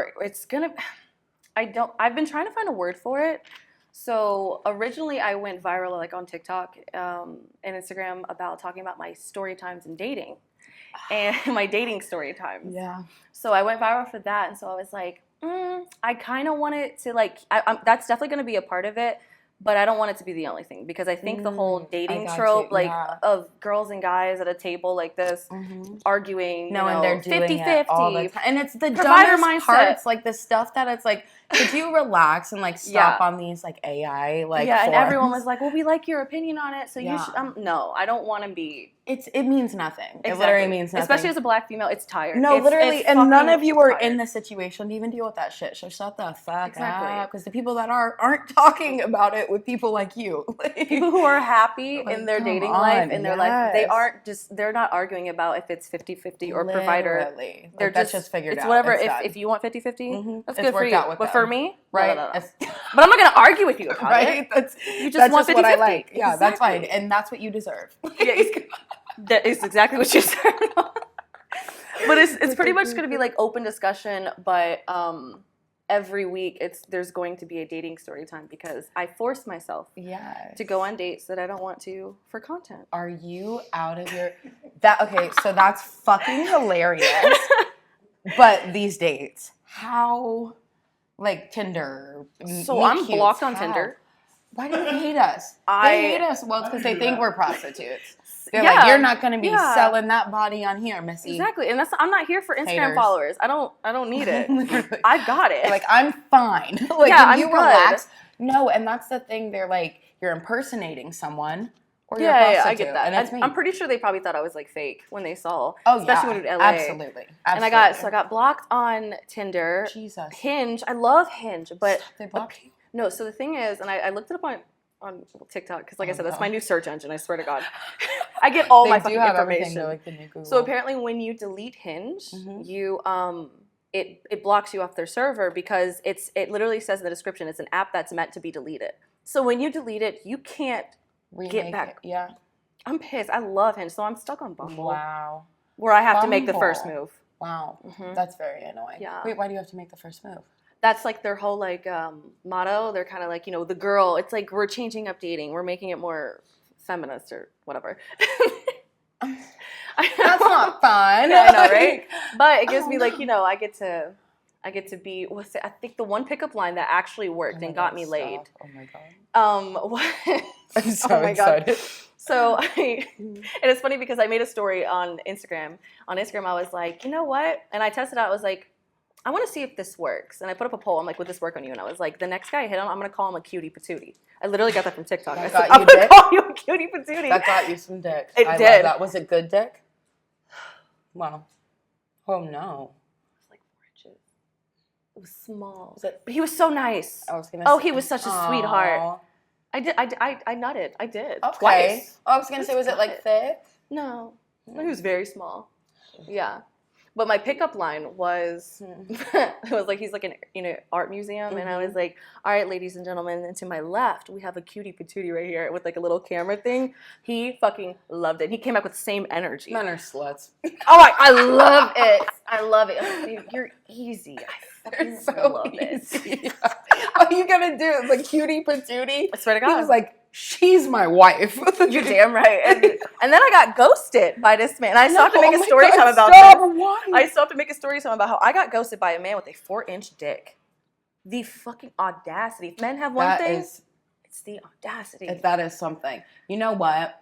I've been trying to find a word for it. So originally I went viral like on TikTok and Instagram about talking about my story times in dating and my dating story times. Yeah. So I went viral for that, and so I was like, I kind of want it to like, that's definitely going to be a part of it, but I don't want it to be the only thing, because I think the whole dating trope, of girls and guys at a table like this arguing, and they're doing 50-50 all the time. And it's the dumbest part. It's like the stuff that it's like, could you relax and like stop on these like AI like and everyone was like, well, we like your opinion on it, so you should. No, I don't want to be it means nothing. Exactly. It literally means nothing. Especially as a black female, it's tired. No, literally, it's and none of you are tired. in this situation to even deal with that shit. So shut the fuck up. Because the people that aren't talking about it with people like you. People who are happy in their dating life, in their life, they're not arguing about if it's 50-50 or provider. They're just figured out. It's whatever. If you want 50-50, that's good for you. But for me, right? No. But I'm not going to argue with you about it. You just want 50-50. What I like. Yeah, that's fine. And that's what you deserve. Yeah, that is exactly what you said. But it's pretty much going to be like open discussion, but every week there's going to be a dating story time because I force myself to go on dates that I don't want to for content. Are you out of your okay, so that's fucking hilarious. But these dates, how like Tinder. So I'm blocked on Tinder. Why do they hate us? They hate us. Well, it's because they think we're prostitutes. They're like, you're not going to be selling that body on here, Missy. Exactly, and I'm not here for Instagram followers. I don't need it. I got it. Like, I'm fine. Like, I'm you good. relax. No, and that's the thing. They're like, you're impersonating someone, or you're a prostitute. I get that. And it's me. I'm pretty sure they probably thought I was like fake when they saw. Oh, especially when we were in LA. Absolutely. And I got blocked on Tinder. Jesus. Hinge. I love Hinge, but they blocked you? No. So the thing is, and I looked it up on TikTok because, like I said, that's my new search engine. I swear to God, I get all my fucking information. Like the new Google. So apparently, when you delete Hinge, you it blocks you off their server because it literally says in the description it's an app that's meant to be deleted. So when you delete it, you can't get back. Yeah, I'm pissed. I love Hinge, so I'm stuck on Bumble. Wow. Where I have to make the first move. Wow, that's very annoying. Yeah. Wait, why do you have to make the first move? That's like their whole like motto. They're kind of like, the girl. It's like we're changing up dating. We're making it more feminist or whatever. That's not fun. I know, right? But it gives me like, I get to be. I think the one pickup line that actually worked and got me laid. Oh my god. What? I'm so excited. So and it's funny because I made a story on Instagram. On Instagram, I was like, you know what? And I tested out. I was like, I want to see if this works. And I put up a poll. I'm like, would this work on you? And I was like, the next guy I hit on, I'm going to call him a cutie patootie. I literally got that from TikTok. I'm going to call you a cutie patootie. That got you some dick. It did. Love that. Was it good dick? Wow. Oh, no. It was like 4 inches. It was small. But he was so nice. I was gonna say, he was such a sweetheart. I nutted. I did. Okay. Twice. I was going to say, was it like thick? No. He was very small. Yeah. But my pickup line was, it was like, he's like an art museum. And I was like, all right, ladies and gentlemen, and to my left, we have a cutie patootie right here with like a little camera thing. He fucking loved it. He came back with the same energy. Men are sluts. Oh, I love it. I love it. I'm like, you're easy. I fucking love it. All you gotta do is like cutie patootie. I swear to God. He was like, she's my wife. You're damn right. And then I got ghosted by this man. I still have to make a story time about Why? I still have to make a story time about how I got ghosted by a man with a 4-inch dick. The fucking audacity. If men have one thing, it's the audacity. That is something. You know what?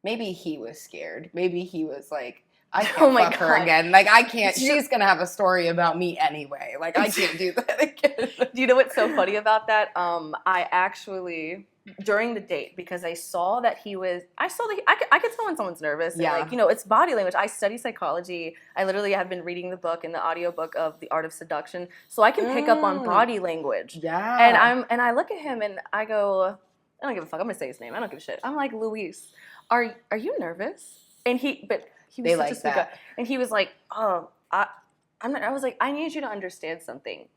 Maybe he was scared. Maybe he was like, I can't fuck her again. Like, I can't. She's going to have a story about me anyway. Like, I can't do that again. Do you know what's so funny about that? I actually, during the date, because I saw that I could tell when someone's nervous. Yeah. And like, it's body language. I study psychology. I literally have been reading the book and the audiobook of The Art of Seduction. So I can pick up on body language. Yeah. And I look at him and I go, I don't give a fuck. I'm going to say his name. I don't give a shit. I'm like, Luis, are you nervous? And he was such a sweet guy. And he was like, oh, I'm not. I was like, I need you to understand something.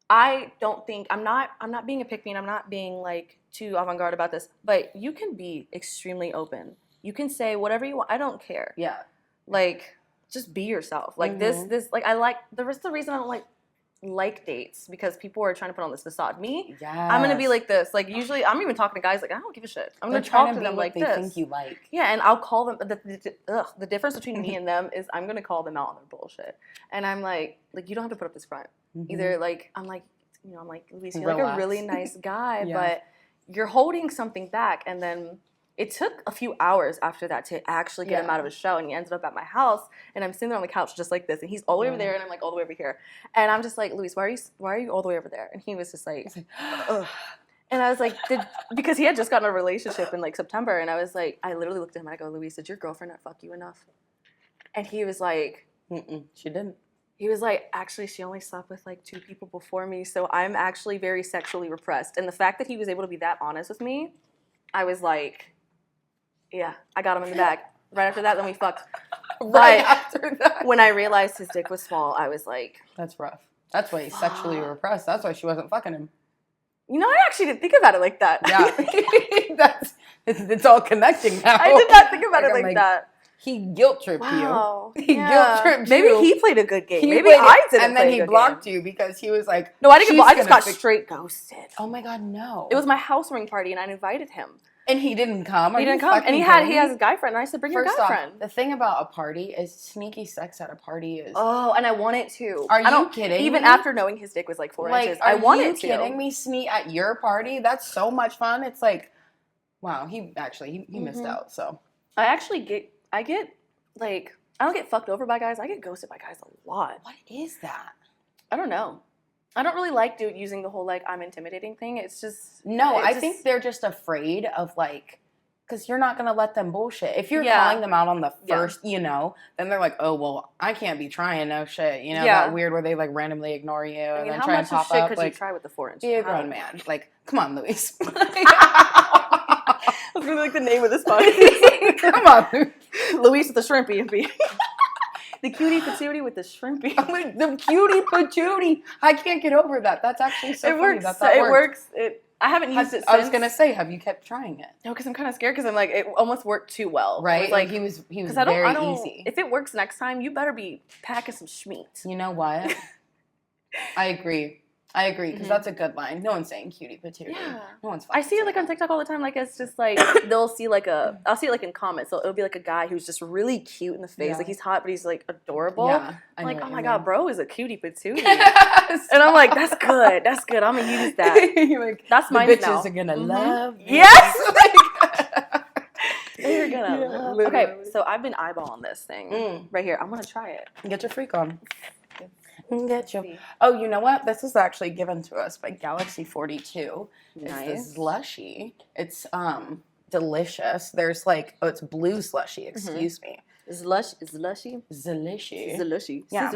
I don't think I'm not being a pick me, and I'm not being like too avant-garde about this, but you can be extremely open. You can say whatever you want. I don't care. Yeah. Like, just be yourself. Like this like I like the reason I don't like dates because people are trying to put on this facade. Me, I'm gonna be like this. Like usually, I'm even talking to guys like I don't give a shit. I'm gonna talk to them like this. They think you like. Yeah, and I'll call them. The difference between me and them is I'm gonna call them out on their bullshit, and I'm like you don't have to put up this front. Either like I'm like Luis, you're like a really nice guy, but you're holding something back, and then. It took a few hours after that to actually get him out of his show, and he ended up at my house, and I'm sitting there on the couch just like this, and he's all the way over there, and I'm like all the way over here, and I'm just like, Luis, why are you all the way over there? And he was just like, ugh. And I was like, because he had just gotten a relationship in like September, and I was like, I literally looked at him and I go, Luis, did your girlfriend not fuck you enough? And he was like, she didn't. He was like, actually, she only slept with like 2 people before me, so I'm actually very sexually repressed. And the fact that he was able to be that honest with me, I was like, yeah, I got him in the bag. Right after that, then we fucked. Right after that. When I realized his dick was small, I was like, that's rough. That's why he's sexually repressed. That's why she wasn't fucking him. You know, I actually didn't think about it like that. Yeah. It's all connecting now. I did not think about it like that. He guilt tripped you. He guilt tripped you. Maybe he played a good game. Maybe I didn't. And then he blocked you because he was like, no, I didn't get blocked. I just got straight ghosted. Oh my God, no. It was my housewarming party and I invited him. And he didn't come. He didn't come. And he has a guy friend. And I said, bring your guy friend. The thing about a party is sneaky sex at a party is. Oh, and I want it too. Are you kidding me? Even after knowing his dick was like 4 inches, I want it to. Are you kidding me? Sneak at your party? That's so much fun. It's like, wow, he missed out. So I get like, I don't get fucked over by guys. I get ghosted by guys a lot. What is that? I don't know. I don't really like using the whole like I'm intimidating thing. It's just I think they're just afraid of like, because you're not gonna let them bullshit. If you're calling them out on the first, then they're like, oh well, I can't be trying no shit. That weird where they like randomly ignore you and then try and pop up. How much shit could like, you try with the 4-inch? Be a grown man. Like, come on, Luis. That's gonna be like the name of this podcast. Come on, Luis with the shrimpy. The cutie patootie with the shrimpy. The cutie patootie. I can't get over that. That's actually so funny. It works. I haven't used it since. I was going to say, have you kept trying it? No, because I'm kind of scared because I'm like, it almost worked too well. Right? Like he was very easy. If it works next time, you better be packing some schmeat. You know what? I agree. Because that's a good line. No one's saying cutie patootie. Yeah. No one's I see it like on TikTok all the time. Like it's just like I'll see it like in comments. So it'll be like a guy who's just really cute in the face. Yeah. Like he's hot, but he's like adorable. Yeah, I'm like, oh my God, bro is a cutie patootie. Yes. And I'm like, that's good. That's good. I'm gonna use that. Like, that's mine now. The bitches are gonna love me. Yes. They're gonna love. Okay, so I've been eyeballing this thing right here. I'm gonna try it. Get your freak on. Oh, you know what? This is actually given to us by Galaxy 42. Nice. It's this slushy. It's delicious. There's like, it's blue slushy. Excuse me. Slushy. Yeah.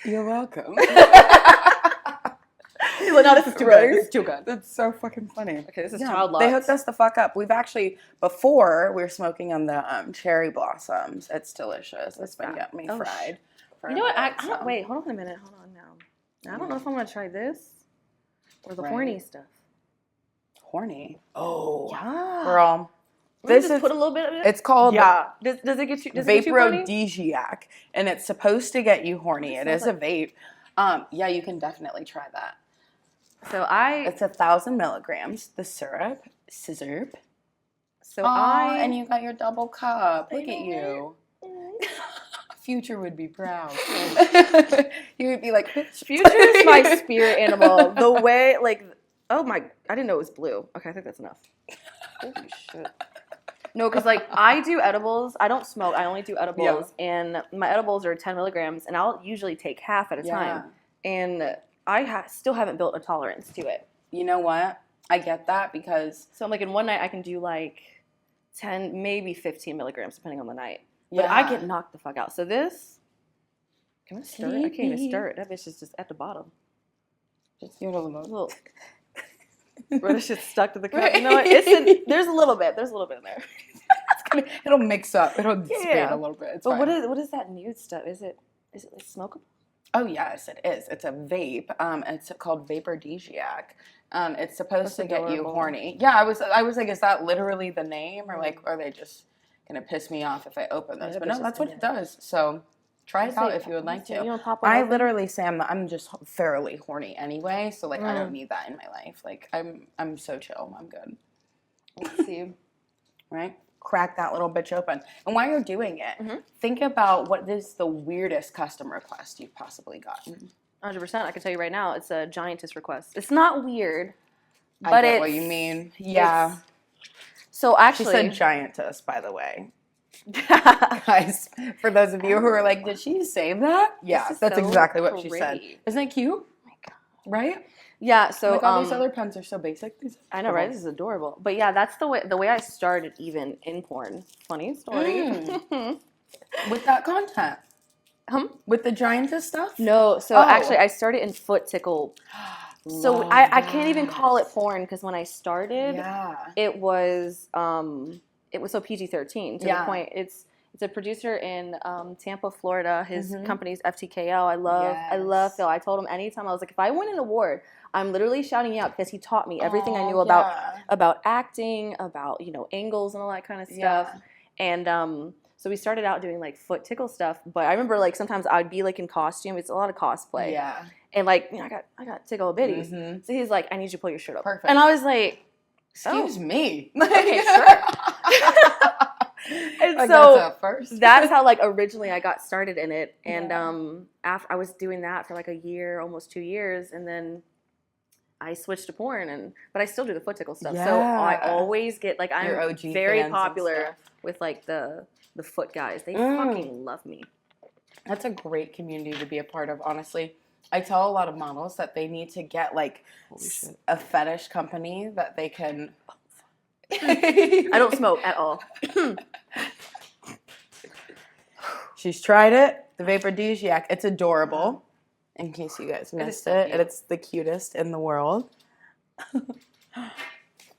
You're welcome. No, this is too good. This is too good. That's so fucking funny. Okay, this is child locked. They hooked us the fuck up. We've actually, before, we were smoking on the cherry blossoms. It's delicious. It's been getting me fried. You know what? Wait, hold on a minute. Hold on now. I don't know if I'm going to try this or the horny stuff. Horny? Oh. Yeah. Girl. This is put a little bit of it. It's called Does it get you Vaporodisiac, and it's supposed to get you horny. It is a vape. Yeah, you can definitely try that. So it's 1,000 milligrams. The syrup. Scissor. So and you got your double cup. Look at you. Future would be proud. He would be like, Future is my spirit animal. The way, like, oh my, I didn't know it was blue. Okay, I think that's enough. Holy shit. No, because like I do edibles. I don't smoke. I only do edibles, and my edibles are 10 milligrams, and I'll usually take half at a time. And I still haven't built a tolerance to it. You know what? I get that because so I'm like in one night I can do like 10, maybe 15 milligrams depending on the night. But I get knocked the fuck out. So this, can I stir it? I can't even stir it. That bitch is just at the bottom. Just give it a little. Where the shit's stuck to the cup. You know what? There's a little bit. There's a little bit in there. It'll mix up. It'll dissipate a little bit. It's but fine. what is that nude stuff? Is it like smokable? Oh yes, it is. It's a vape. It's called Vaporodisiac. It's supposed to get you horny. Yeah, I was like, is that literally the name, or like, are they just gonna piss me off if I open this? But no, that's what it does. So try it out if you would like to. I literally say I'm just thoroughly horny anyway, so like I don't need that in my life. Like I'm so chill. I'm good. Let's see. Right? Crack that little bitch open. And while you're doing it, think about what is the weirdest custom request you've possibly gotten. 100%. I can tell you right now, it's a giantess request. It's not weird, but I get what you mean. Yeah. So actually, she said giantess, by the way. Guys, for those of you who are like, did she say that? Yeah, that's so exactly what she pretty. said. Isn't it cute? Oh my God. Right? Yeah, so like all these other pens are so basic. I know, right? This is adorable. But yeah, that's the way I started even in porn. Funny story. With that content. With the giantess stuff? No, so actually I started in foot tickle. So I can't even call it porn because when I started, it was so PG-13 to the point. It's a producer in Tampa, Florida. His company's FTKL. I love Phil. I told him anytime I was like, if I win an award, I'm literally shouting out because he taught me everything I knew about acting, about angles and all that kind of stuff. And so we started out doing like foot tickle stuff. But I remember like sometimes I'd be like in costume. It's a lot of cosplay. Yeah. And like I got tickle bitties. So he's like, I need you to pull your shirt up. Perfect. And I was like, excuse me. Okay, sure. And like so that's how like originally I got started in it. And after I was doing that for like a year, almost 2 years, and then I switched to porn, but I still do the foot tickle stuff. So I always get like I'm very popular with like the foot guys. They fucking love me. That's a great community to be a part of, honestly. I tell a lot of models that they need to get like a fetish company that they can. I don't smoke at all. She's tried it. The Vapordisiac. It's adorable. In case you guys missed it, and it's the cutest in the world.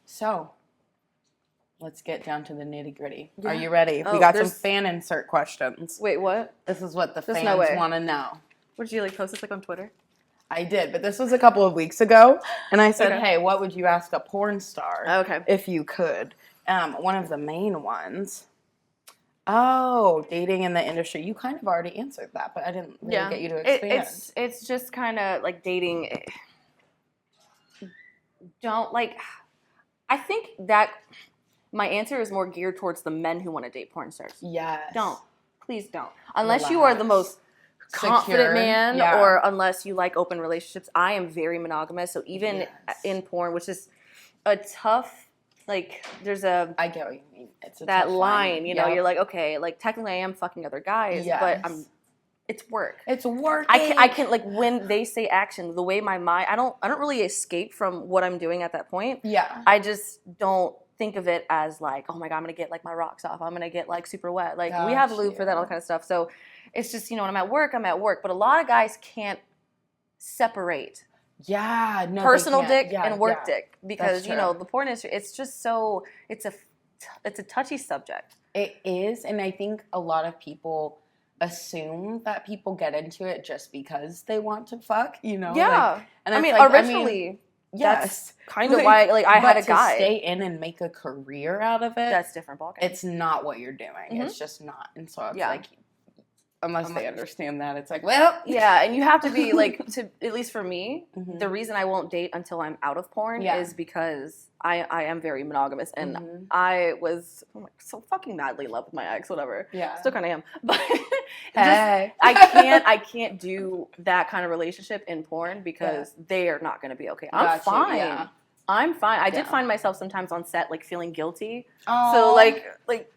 So, let's get down to the nitty gritty. Yeah. Are you ready? We got some fan insert questions. Wait, what? This is what the fans want to know. What did you like post this like on Twitter? I did, but this was a couple of weeks ago, and I said, "Hey, what would you ask a porn star if you could?" One of the main ones. Oh, dating in the industry. You kind of already answered that, but I didn't really get you to expand. It's just kind of like dating. Don't like. I think that my answer is more geared towards the men who want to date porn stars. Yes. Please don't. Unless you are the most confident man, or unless you like open relationships. I am very monogamous, so even in porn, which is a tough. Like, there's I get what you mean. It's a that line, you're like, okay, like technically I am fucking other guys, but it's work. It's work. I can like when they say action, the way my mind, I don't really escape from what I'm doing at that point. Yeah. I just don't think of it as like, oh my God, I'm gonna get like my rocks off. I'm gonna get like super wet. Like we have lube for that, all that kind of stuff. So it's just, when I'm at work, I'm at work. But a lot of guys can't separate. Yeah, no, personal dick and work dick, because the porn industry, it's just so it's a touchy subject. It is, and I think a lot of people assume that people get into it just because they want to fuck, Yeah, like, and originally, that's kind of why I had a guy to stay in and make a career out of it. That's different ballgame. It's not what you're doing. It's just not, and so it's like. Unless they understand that, it's like, well, yeah, and you have to be like, at least for me, the reason I won't date until I'm out of porn is because I am very monogamous, and I was so fucking madly in love with my ex, whatever. Yeah, still kind of am, but I can't do that kind of relationship in porn because they are not going to be okay. I'm fine. Yeah. I'm fine. I did find myself sometimes on set like feeling guilty. Oh. So like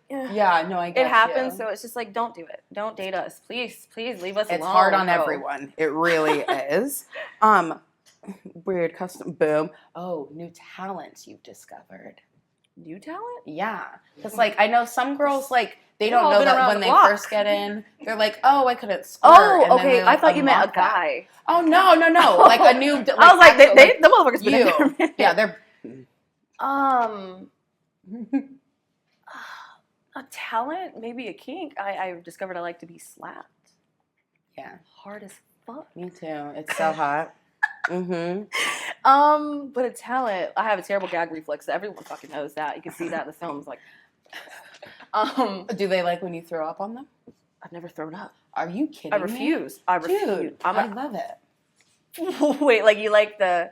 yeah, no, I get it happens. So it's just like, don't do it. Don't date us, please leave us alone. It's hard on everyone. It really is. Weird custom boom. Oh, new talents you've discovered. New talent? Yeah, because like I know some girls like they don't know that when they first get in, they're like, oh, I couldn't squirt. Oh, okay. I thought you meant a guy. Oh no, like a new. Like, I was like, the motherfuckers been in there. Yeah, they're. A talent, maybe a kink. I discovered I like to be slapped. Yeah, hard as fuck. Me too. It's so hot. But a talent. I have a terrible gag reflex. Everyone fucking knows that. You can see that in the films. Like, do they like when you throw up on them? I've never thrown up. Are you kidding me? I refuse. Dude, I love it. Wait, like you like the?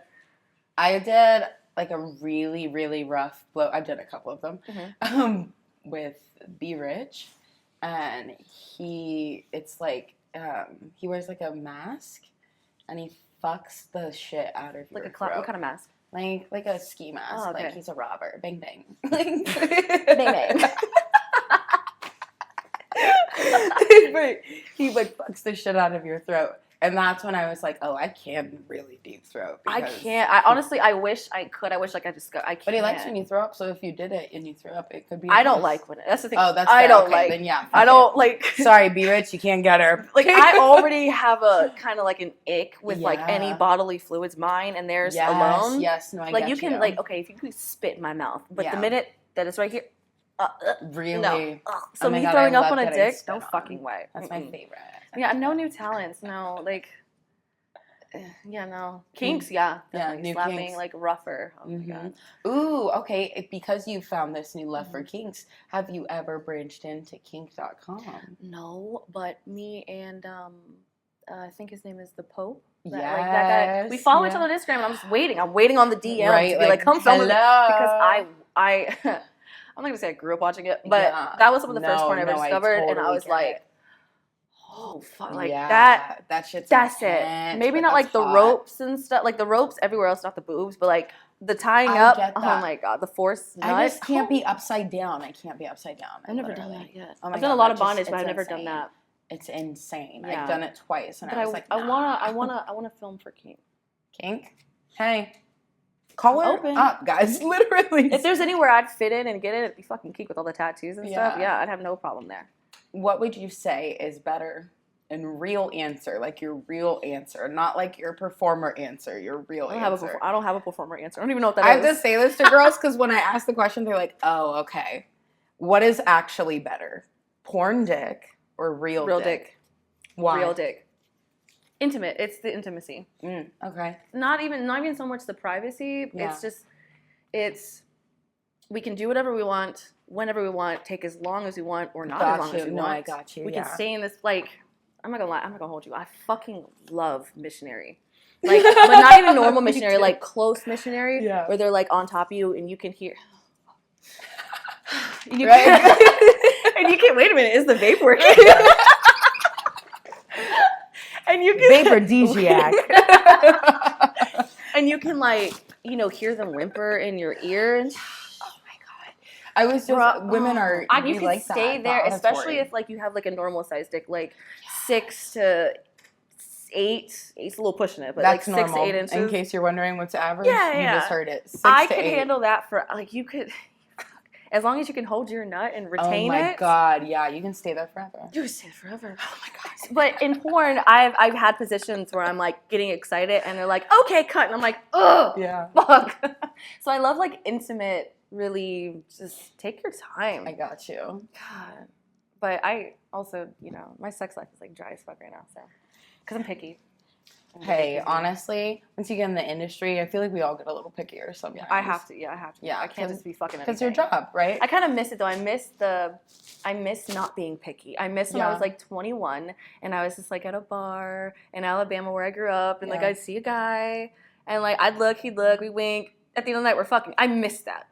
I did like a really, really rough blow. I did a couple of them with Be Rich, and it's like he wears like a mask, and he fucks the shit out of your throat. What kind of mask? Like a ski mask. Oh, okay. Like he's a robber. Bang bang. Bang bang. But he like fucks the shit out of your throat. And that's when I was like, oh, I can really deep throat. I can't. I honestly, I wish I could. I wish like I can't. But he likes when you throw up, so if you did it and you threw up, it could be. I don't like when that's the thing. Oh, that's I fair. don't Okay, like. Then yeah, I don't like. Sorry, be rich. You can't get her. Like I already have a kind of like an ick with like any bodily fluids, mine and theirs alone. Yes, no, I like get you can like if you could spit in my mouth, but the minute that it's right here, really, no. So oh me God, throwing I up love on a getting dick, spit no on. fucking way. That's my favorite. Yeah, no new talents. No, like. Yeah, no. Kinks, yeah. Definitely. New Slapping, kinks. like, rougher. Oh, my God. Ooh, okay. Because you found this new love for kinks, have you ever branched into kink.com? No, but me and, I think his name is the Pope. Yes. Like that guy. We follow each other on Instagram, and I'm just waiting. I'm waiting on the DM to be like, come film with me. hello. Because I'm not going to say I grew up watching it, but that was some of the first porn I ever discovered, and I was like, oh fuck, like that shit's that's intense, it. Maybe not like hot. the ropes and stuff, like the ropes everywhere else, not the boobs, but like the tying up. Oh my God, the force nut. I just can't be upside down. I can't be upside down. I've never done that yet. Oh I've done a lot of bondage, but I've never done that. It's insane. Yeah. I've done it twice, and but I was like, I wanna film for kink. Kink? Hey, call her open up, guys. Literally. If there's anywhere I'd fit in and get it, it'd be fucking kink with all the tattoos and stuff. Yeah, I'd have no problem there. What would you say is better? And real answer, like your real answer, not like your performer answer, your real answer. I don't have a performer answer. I don't even know what that is. I is. have to say this to girls because when I ask the question, they're like, oh, okay. What is actually better? Porn dick or real dick? Why? Real dick. Intimate. It's the intimacy. Okay. Not even so much the privacy. Yeah. It's we can do whatever we want, whenever we want, take as long as we want, or not as long as we want. I got you. We can stay in this, like, I'm not gonna lie, I'm not gonna hold you. I fucking love missionary. Like, but not even normal missionary, like close missionary, where they're like on top of you and you can hear. And you can't, wait a minute, is the vape working? And you can Vaprodisiac. And you can like, hear them whimper in your ear and I was just women are. You can like stay that, there, especially if like you have like a normal size dick, like 6 to 8. It's a little pushing it, but that's like 6 normal. to 8 inches. In case you're wondering what's average, you just heard it. 6 I to could 8. handle that for like you could, as long as you can hold your nut and retain it. Oh my God, yeah, you can stay there forever. You can stay there forever. Oh my God. But in porn, I've had positions where I'm like getting excited and they're like, okay, cut, and I'm like, ugh, fuck. So I love like intimate. Really, just take your time. I got you. God. But I also, my sex life is like dry as fuck right now, so. Because I'm picky. Hey, honestly, once you get in the industry, I feel like we all get a little pickier sometimes. I have to. Yeah, I can't just be fucking because your job, right? I kind of miss it, though. I miss not being picky. I miss when I was like 21, and I was just like at a bar in Alabama where I grew up, and like I'd see a guy, and like I'd look, he'd look, we wink. At the end of the night, we're fucking. I miss that.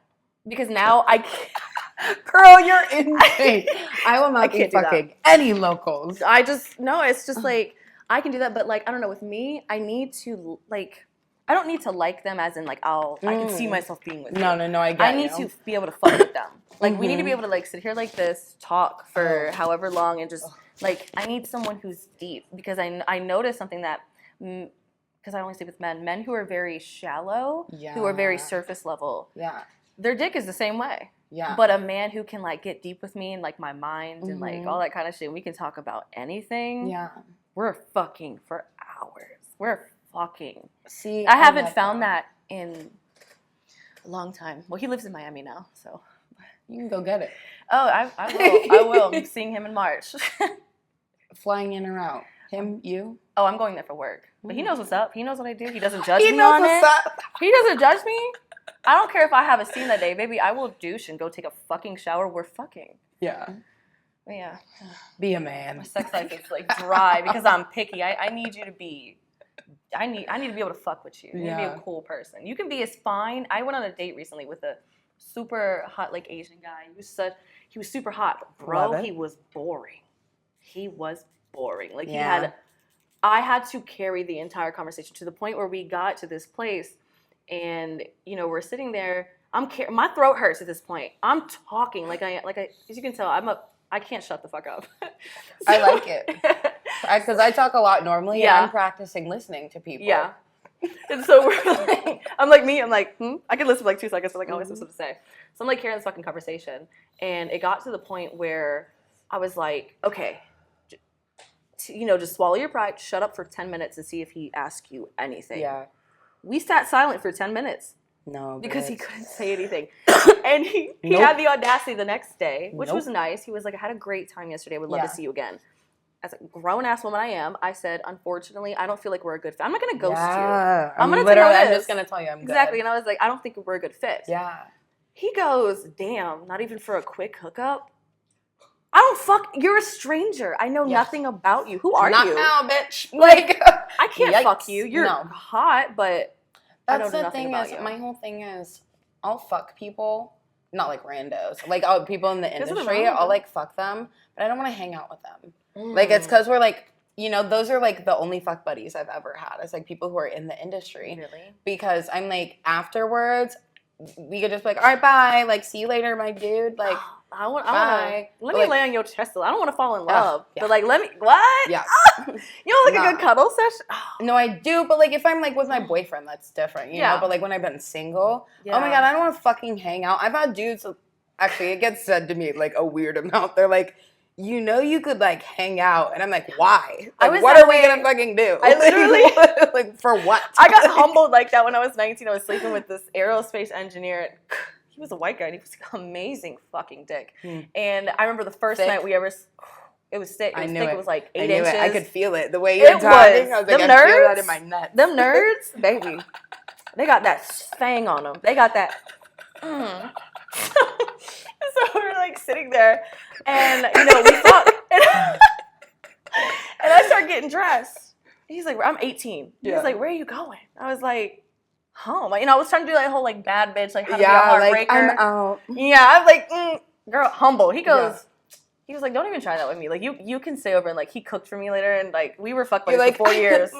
Because now I can't. Girl, you're insane. I will not be fucking any locals. It's just like, I can do that, but like, I don't know, with me, I need to like, I don't need to like them as in like, I can see myself being with them. No, I get I need to be able to fuck with them. Like, we need to be able to like sit here like this, talk for however long, and just like, I need someone who's deep. Because I noticed something that, because I only sleep with men who are very shallow, who are very surface level. Yeah. Their dick is the same way. Yeah. But a man who can like get deep with me and like my mind and like all that kind of shit, we can talk about anything. Yeah. We're fucking for hours. We're fucking. See, I haven't found that in a long time. Well, he lives in Miami now, so. You can go get it. Oh, I will. I will. I'm seeing him in March. Flying in or out? Him, you? Oh, I'm going there for work. But he knows what's up. He knows what I do. He doesn't judge me on it. He doesn't judge me. I don't care if I have a scene that day, baby. I will douche and go take a fucking shower. We're fucking. Yeah. But yeah. Be a man. My sex life is like dry because I'm picky. I need you to be. I need to be able to fuck with you. You need to be a cool person. You can be as fine. I went on a date recently with a super hot like Asian guy. He was super hot, bro. He was boring. Like I had to carry the entire conversation to the point where we got to this place. And we're sitting there. My throat hurts at this point. I'm talking like I as you can tell, I can't shut the fuck up. I like it. Because I talk a lot normally, Yeah. and I'm practicing listening to people. Yeah. And so we're like, I'm like, I can listen for like 2 seconds, but like, I always have something to say. So I'm like hearing this fucking conversation, and it got to the point where I was like, okay, just swallow your pride, shut up for 10 minutes and see if he asks you anything. Yeah. We sat silent for 10 minutes. No, because he bitch. couldn't say anything. And he had the audacity the next day, which was nice. He was like, I had a great time yesterday. Would love to see you again. As a grown-ass woman I am, I said, unfortunately, I don't feel like we're a good fit. I'm not going to ghost you. I'm going to tell you I'm just going to tell you I'm good. Exactly. And I was like, I don't think we're a good fit. Yeah. He goes, damn, not even for a quick hookup? I don't you're a stranger. I know nothing about you. Who are you? Not now, bitch. Like, I can't yikes. fuck you. You're hot, but I don't know the nothing thing about is, you. my whole thing is, I'll fuck people, not like randos. Like, people in the industry, I'll like fuck them, but I don't want to hang out with them. Like, it's because we're like, those are like the only fuck buddies I've ever had. It's like people who are in the industry. Really? Because I'm like, afterwards, we could just be like, all right, bye. Like, see you later, my dude. Like, I want bye. Let me lay on your chest. I don't want to fall in love. Yeah. But like, let me, what? Yeah. You don't like a good cuddle session? No, I do. But like, if I'm like with my boyfriend, that's different, you know? But like when I've been single, oh my God, I don't want to fucking hang out. I've had dudes, actually, it gets said to me like a weird amount. They're like, you could like hang out. And I'm like, why? Like, what are we going to fucking do? I literally, like, for what? I got humbled like that when I was 19. I was sleeping with this aerospace engineer. He was a white guy, and he was amazing fucking dick. And I remember the first night we ever, it was thick. It was thick. It was like 8 inches. I could feel it. The way you were talking, I was like, I feel that in my nuts. Them nerds, baby, they got that fang on them. They got that. So we're like sitting there, and we fuck, and I start getting dressed. He's like, I'm 18. He's like, where are you going? I was like, home. I was trying to do that whole like bad bitch, like how to be a heartbreaker. Like, I'm out. Yeah, I'm like, girl, humble. He goes, he was like, don't even try that with me. Like you can stay over, and like he cooked for me later, and like we were fucked buddies for 4 years.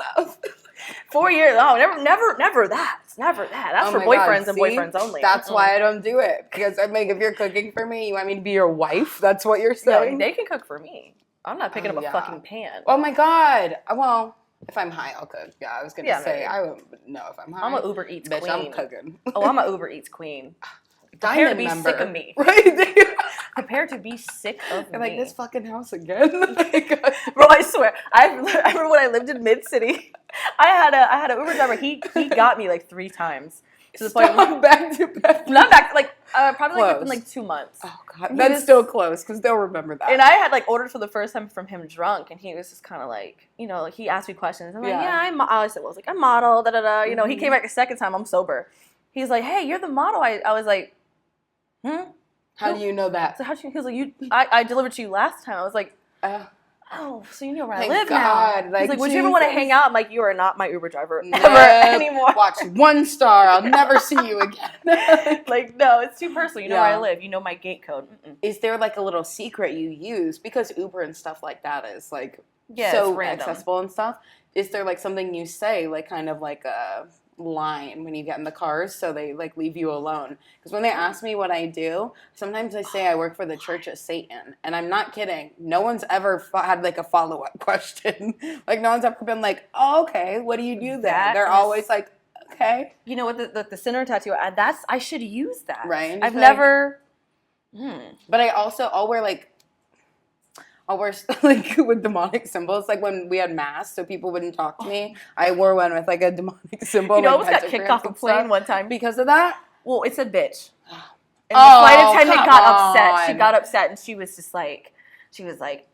4 years. Oh, never that. Never that. That's for boyfriends and boyfriends only. That's why I don't do it. Because I'm like, if you're cooking for me, you want me to be your wife? That's what you're saying? No, they can cook for me. I'm not picking up a fucking pan. Oh my God. Well, if I'm high, I'll cook. Yeah, I was going to say, I wouldn't know if I'm high. I'm an Uber Eats queen. Bitch, I'm cooking. Oh, I'm an Uber Eats queen. Prepare to be sick of me. Right? Prepare to be sick of me. Like, this fucking house again? Bro, I swear. I remember when I lived in Mid-City, I had an Uber driver. He got me like 3 times. To the point where back to back. Not back, like, probably like within like 2 months. Oh, God. That's still close, because they'll remember that. And I had like ordered for the first time from him drunk, and he was just kind of like, like he asked me questions. I'm like, I said, well, I was like, I'm model, da-da-da. He came back a second time, I'm sober. He's like, hey, you're the model. I was like, How do you know that? So he was like, I delivered to you last time. I was like, oh, so you know where I live God. now. He's like, would you ever want to hang out? I'm like, you are not my Uber driver Nope. ever anymore. Watch 1 star. I'll never see you again. Like, no, it's too personal. You know where I live. You know my gate code. Is there like a little secret you use? Because Uber and stuff like that is like so accessible and stuff. Is there like something you say, like kind of like a line when you get in the cars so they like leave you alone? Because when they ask me what I do, sometimes I say I work for the Church of Satan, and I'm not kidding. No one's ever had like a follow-up question. Like no one's ever been like, oh, okay, what do you do there? They're always like, okay. You know what, the sinner tattoo, I should use that. Right. I've never But I'll wear like with demonic symbols, like when we had mass, so people wouldn't talk to me. I wore one with like a demonic symbol. I almost got kicked off a plane one time because of that. Well, it said bitch, and the flight attendant got upset. She got upset, and she was like,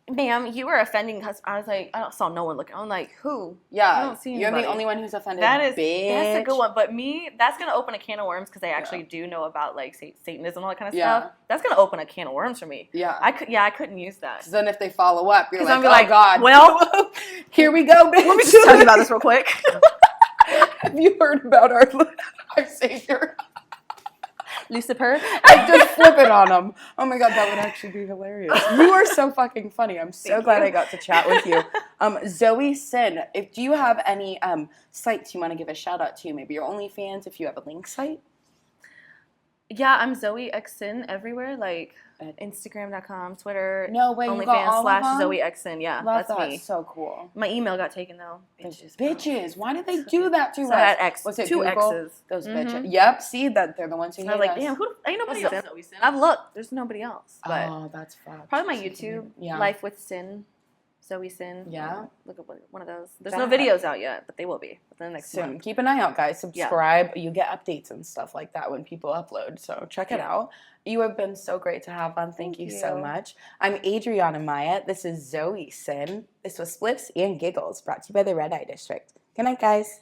ma'am, you were offending us. I was like, I saw no one looking. I'm like, who? Yeah, I don't see anybody. You're the only one who's offended. That's bitch. a good one. But that's gonna open a can of worms because I actually do know about like Satanism and all that kind of stuff. That's gonna open a can of worms for me. Yeah, I couldn't use that. Because then if they follow up, you're like, oh like, God. Well, here we go, bitch. Let me just tell you about this real quick. Have you heard about our Savior? Lucifer. Like, just flip it on them. Oh my God, that would actually be hilarious. You are so fucking funny. I'm so glad I got to chat with you. Zoey Sinn, do you have any sites you want to give a shout out to? Maybe your OnlyFans, if you have a link site? Yeah, I'm Zoey X Sinn everywhere. Like, Instagram.com, Twitter. No way, you got all OnlyFans of them? /Zoey Sinn. Yeah, Love that's that. me. So cool. My email got taken though. Bitches. Why did they do that to us? So I had X. Was it 2 Google? X's. Those bitches. Yep. See that they're the ones who hate I was like, us. damn, ain't nobody else. Zoey Sinn? I've looked. There's nobody else. But Oh, that's fucked. probably my YouTube, Yeah. Life with Sin, Zoey Sinn. Yeah. Look up one of those. There's That- no videos out yet, but they will be within the next Soon. month. Keep an eye out, guys. Subscribe. You get updates and stuff like that when people upload. So check it out. You have been so great to have on. Thank you so much. I'm Adriana Maya. This is Zoey Sinn. This was Spliffs and Giggles, brought to you by the Red Eye District. Good night, guys.